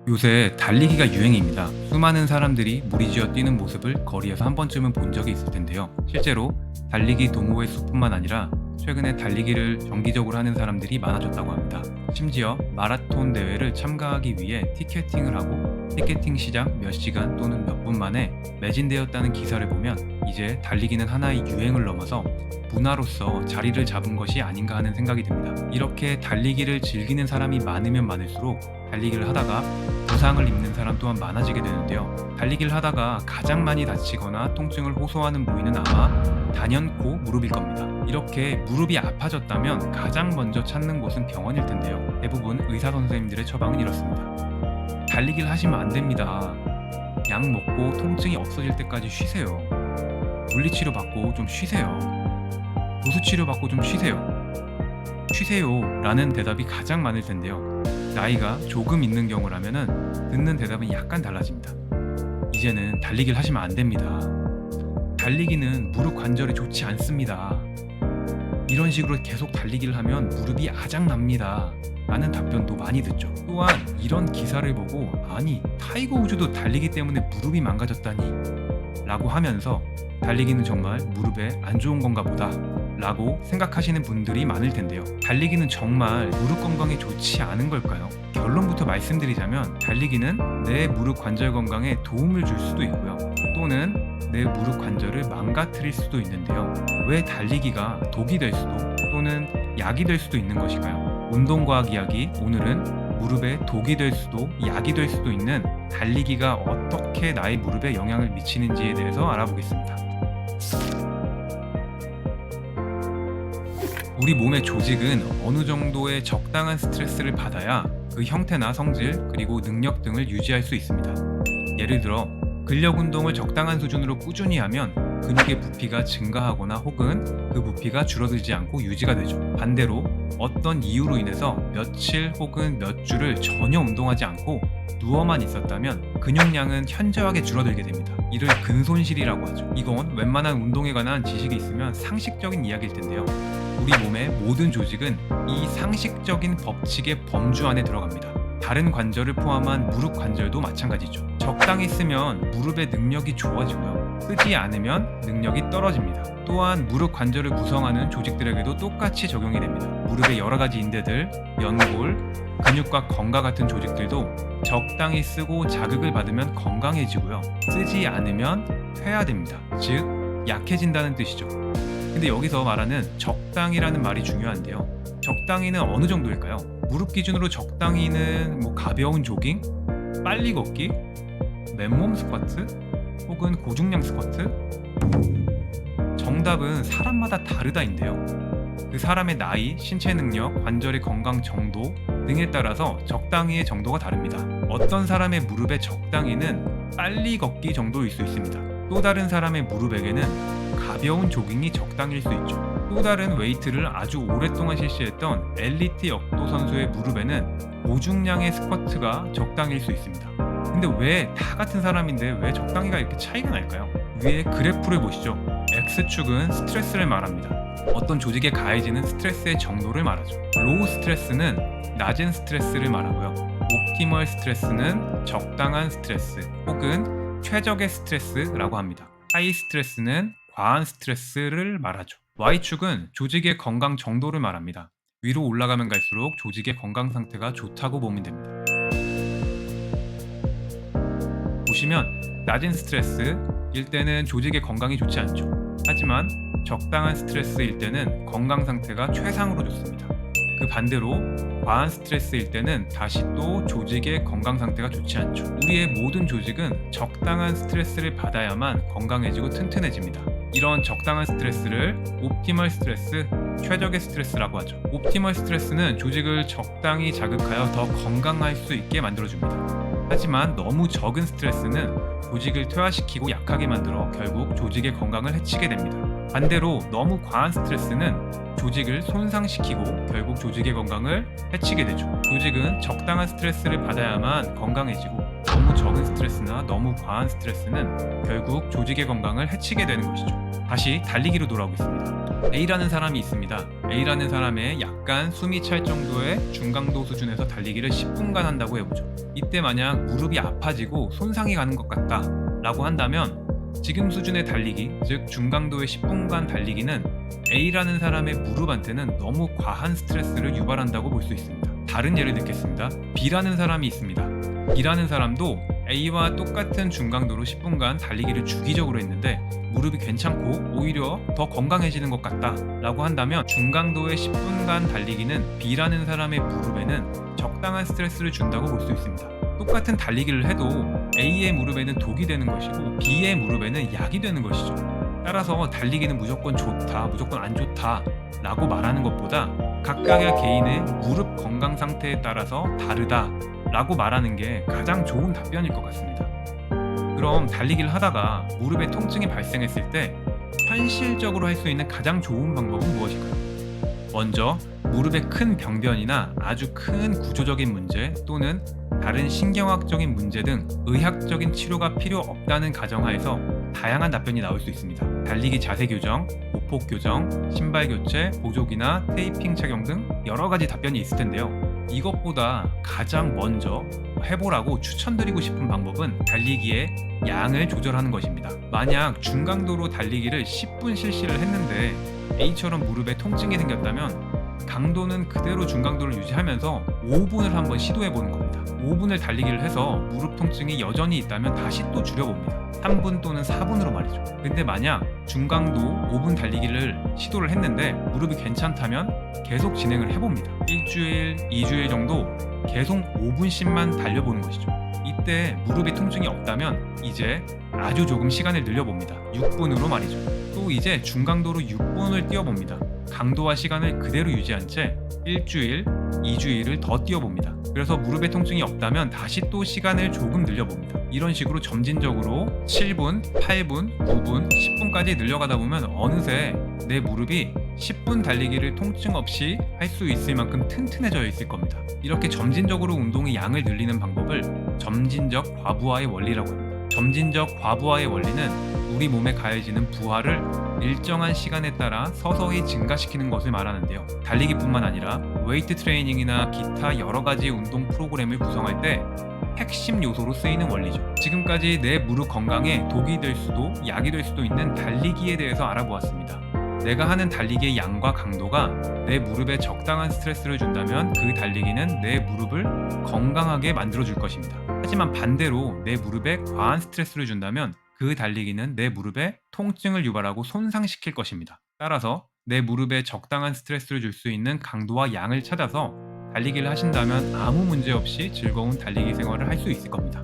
요새 달리기가 유행입니다. 수많은 사람들이 무리지어 뛰는 모습을 거리에서 한 번쯤은 본 적이 있을 텐데요. 실제로 달리기 동호회 수뿐만 아니라 최근에 달리기를 정기적으로 하는 사람들이 많아졌다고 합니다. 심지어 마라톤 대회를 참가하기 위해 티켓팅을 하고 티켓팅 시작 몇 시간 또는 몇 분 만에 매진되었다는 기사를 보면 이제 달리기는 하나의 유행을 넘어서 문화로서 자리를 잡은 것이 아닌가 하는 생각이 듭니다. 이렇게 달리기를 즐기는 사람이 많으면 많을수록 달리기를 하다가 부상을 입는 사람 또한 많아지게 되는데요. 달리기를 하다가 가장 많이 다치거나 통증을 호소하는 부위는 아마 단연코 무릎일 겁니다. 이렇게 무릎이 아파졌다면 가장 먼저 찾는 곳은 병원일 텐데요. 대부분 의사 선생님들의 처방은 이렇습니다. 달리기를 하시면 안 됩니다. 약 먹고 통증이 없어질 때까지 쉬세요. 물리치료 받고 좀 쉬세요. 도수치료 받고 좀 쉬세요. 쉬세요 라는 대답이 가장 많을 텐데요. 나이가 조금 있는 경우라면은 듣는 대답은 약간 달라집니다. 이제는 달리기를 하시면 안 됩니다. 달리기는 무릎 관절에 좋지 않습니다. 이런 식으로 계속 달리기를 하면 무릎이 아작납니다. 라는 답변도 많이 듣죠. 또한 이런 기사를 보고 아니 타이거 우즈도 달리기 때문에 무릎이 망가졌다니 라고 하면서 달리기는 정말 무릎에 안 좋은 건가 보다 라고 생각하시는 분들이 많을 텐데요. 달리기는 정말 무릎 건강에 좋지 않은 걸까요? 결론부터 말씀드리자면 달리기는 내 무릎 관절 건강에 도움을 줄 수도 있고요. 또는 내 무릎 관절을 망가뜨릴 수도 있는데요. 왜 달리기가 독이 될 수도 또는 약이 될 수도 있는 것일까요? 운동과학 이야기, 오늘은 무릎에 독이 될 수도 약이 될 수도 있는 달리기가 어떻게 나의 무릎에 영향을 미치는지에 대해서 알아보겠습니다. 우리 몸의 조직은 어느 정도의 적당한 스트레스를 받아야 그 형태나 성질 그리고 능력 등을 유지할 수 있습니다. 예를 들어 근력 운동을 적당한 수준으로 꾸준히 하면 근육의 부피가 증가하거나 혹은 그 부피가 줄어들지 않고 유지가 되죠. 반대로 어떤 이유로 인해서 며칠 혹은 몇 주를 전혀 운동하지 않고 누워만 있었다면 근육량은 현저하게 줄어들게 됩니다. 이를 근손실이라고 하죠. 이건 웬만한 운동에 관한 지식이 있으면 상식적인 이야기일 텐데요. 우리 몸의 모든 조직은 이 상식적인 법칙의 범주 안에 들어갑니다. 다른 관절을 포함한 무릎 관절도 마찬가지죠. 적당히 쓰면 무릎의 능력이 좋아지고요. 쓰지 않으면 능력이 떨어집니다. 또한 무릎 관절을 구성하는 조직들에게도 똑같이 적용이 됩니다. 무릎의 여러 가지 인대들, 연골, 근육과 건과 같은 조직들도 적당히 쓰고 자극을 받으면 건강해지고요. 쓰지 않으면 퇴화됩니다. 즉, 약해진다는 뜻이죠. 근데 여기서 말하는 적당이라는 말이 중요한데요. 적당히는 어느 정도일까요? 무릎 기준으로 적당히는 가벼운 조깅, 빨리 걷기, 맨몸 스쿼트, 혹은 고중량 스쿼트? 정답은 사람마다 다르다인데요. 그 사람의 나이, 신체 능력, 관절의 건강 정도 등에 따라서 적당히의 정도가 다릅니다. 어떤 사람의 무릎의 적당히는 빨리 걷기 정도일 수 있습니다. 또 다른 사람의 무릎에게는 가벼운 조깅이 적당일 수 있죠. 또 다른 웨이트를 아주 오랫동안 실시했던 엘리트 역도 선수의 무릎에는 고중량의 스쿼트가 적당일 수 있습니다. 근데 왜 다 같은 사람인데 왜 적당히가 이렇게 차이가 날까요? 위에 그래프를 보시죠. X축은 스트레스를 말합니다. 어떤 조직에 가해지는 스트레스의 정도를 말하죠. 로우 스트레스는 낮은 스트레스를 말하고요. 옵티멀 스트레스는 적당한 스트레스 혹은 최적의 스트레스라고 합니다. 하이 스트레스는 과한 스트레스를 말하죠. Y축은 조직의 건강 정도를 말합니다. 위로 올라가면 갈수록 조직의 건강 상태가 좋다고 보면 됩니다. 보시면 낮은 스트레스일 때는 조직의 건강이 좋지 않죠. 하지만 적당한 스트레스일 때는 건강 상태가 최상으로 좋습니다. 그 반대로 과한 스트레스일 때는 다시 또 조직의 건강 상태가 좋지 않죠. 우리의 모든 조직은 적당한 스트레스를 받아야만 건강해지고 튼튼해집니다. 이런 적당한 스트레스를 옵티멀 스트레스, 최적의 스트레스라고 하죠. 옵티멀 스트레스는 조직을 적당히 자극하여 더 건강할 수 있게 만들어줍니다. 하지만 너무 적은 스트레스는 조직을 퇴화시키고 약하게 만들어 결국 조직의 건강을 해치게 됩니다. 반대로 너무 과한 스트레스는 조직을 손상시키고 결국 조직의 건강을 해치게 되죠. 조직은 적당한 스트레스를 받아야만 건강해지고 너무 적은 스트레스나 너무 과한 스트레스는 결국 조직의 건강을 해치게 되는 것이죠. 다시 달리기로 돌아오겠습니다. A라는 사람이 있습니다. A라는 사람의 약간 숨이 찰 정도의 중강도 수준에서 달리기를 10분간 한다고 해보죠. 이때 만약 무릎이 아파지고 손상이 가는 것 같다 라고 한다면 지금 수준의 달리기, 즉 중강도의 10분간 달리기는 A라는 사람의 무릎한테는 너무 과한 스트레스를 유발한다고 볼 수 있습니다. 다른 예를 듣겠습니다. B라는 사람이 있습니다. B라는 사람도 A와 똑같은 중강도로 10분간 달리기를 주기적으로 했는데 무릎이 괜찮고 오히려 더 건강해지는 것 같다 라고 한다면 중강도의 10분간 달리기는 B라는 사람의 무릎에는 적당한 스트레스를 준다고 볼 수 있습니다. 똑같은 달리기를 해도 A의 무릎에는 독이 되는 것이고 B의 무릎에는 약이 되는 것이죠. 따라서 달리기는 무조건 좋다, 무조건 안 좋다 라고 말하는 것보다 각각의 개인의 무릎 건강 상태에 따라서 다르다 라고 말하는 게 가장 좋은 답변일 것 같습니다. 그럼 달리기를 하다가 무릎에 통증이 발생했을 때 현실적으로 할 수 있는 가장 좋은 방법은 무엇일까요? 먼저 무릎의 큰 병변이나 아주 큰 구조적인 문제 또는 다른 신경학적인 문제 등 의학적인 치료가 필요 없다는 가정하에서 다양한 답변이 나올 수 있습니다. 달리기 자세 교정, 보폭 교정, 신발 교체, 보조기나 테이핑 착용 등 여러 가지 답변이 있을 텐데요. 이것보다 가장 먼저 해보라고 추천드리고 싶은 방법은 달리기의 양을 조절하는 것입니다. 만약 중강도로 달리기를 10분 실시를 했는데 A처럼 무릎에 통증이 생겼다면 강도는 그대로 중강도를 유지하면서 5분을 한번 시도해보는 겁니다. 5분을 달리기를 해서 무릎 통증이 여전히 있다면 다시 또 줄여봅니다. 3분 또는 4분으로 말이죠. 근데 만약 중강도 5분 달리기를 시도를 했는데 무릎이 괜찮다면 계속 진행을 해봅니다. 일주일, 2주일 정도 계속 5분씩만 달려보는 것이죠. 이때 무릎에 통증이 없다면 이제 아주 조금 시간을 늘려봅니다. 6분으로 말이죠. 또 이제 중강도로 6분을 뛰어봅니다. 강도와 시간을 그대로 유지한 채 일주일, 2주일을 더 뛰어봅니다. 그래서 무릎에 통증이 없다면 다시 또 시간을 조금 늘려봅니다. 이런 식으로 점진적으로 7분, 8분, 9분, 10분까지 늘려가다 보면 어느새 내 무릎이 10분 달리기를 통증 없이 할 수 있을 만큼 튼튼해져 있을 겁니다. 이렇게 점진적으로 운동의 양을 늘리는 방법을 점진적 과부하의 원리라고 합니다. 점진적 과부하의 원리는 우리 몸에 가해지는 부하를 일정한 시간에 따라 서서히 증가시키는 것을 말하는데요. 달리기뿐만 아니라 웨이트 트레이닝이나 기타 여러 가지 운동 프로그램을 구성할 때 핵심 요소로 쓰이는 원리죠. 지금까지 내 무릎 건강에 독이 될 수도 약이 될 수도 있는 달리기에 대해서 알아보았습니다. 내가 하는 달리기의 양과 강도가 내 무릎에 적당한 스트레스를 준다면 그 달리기는 내 무릎을 건강하게 만들어줄 것입니다. 하지만 반대로 내 무릎에 과한 스트레스를 준다면 그 달리기는 내 무릎에 통증을 유발하고 손상시킬 것입니다. 따라서 내 무릎에 적당한 스트레스를 줄 수 있는 강도와 양을 찾아서 달리기를 하신다면 아무 문제 없이 즐거운 달리기 생활을 할 수 있을 겁니다.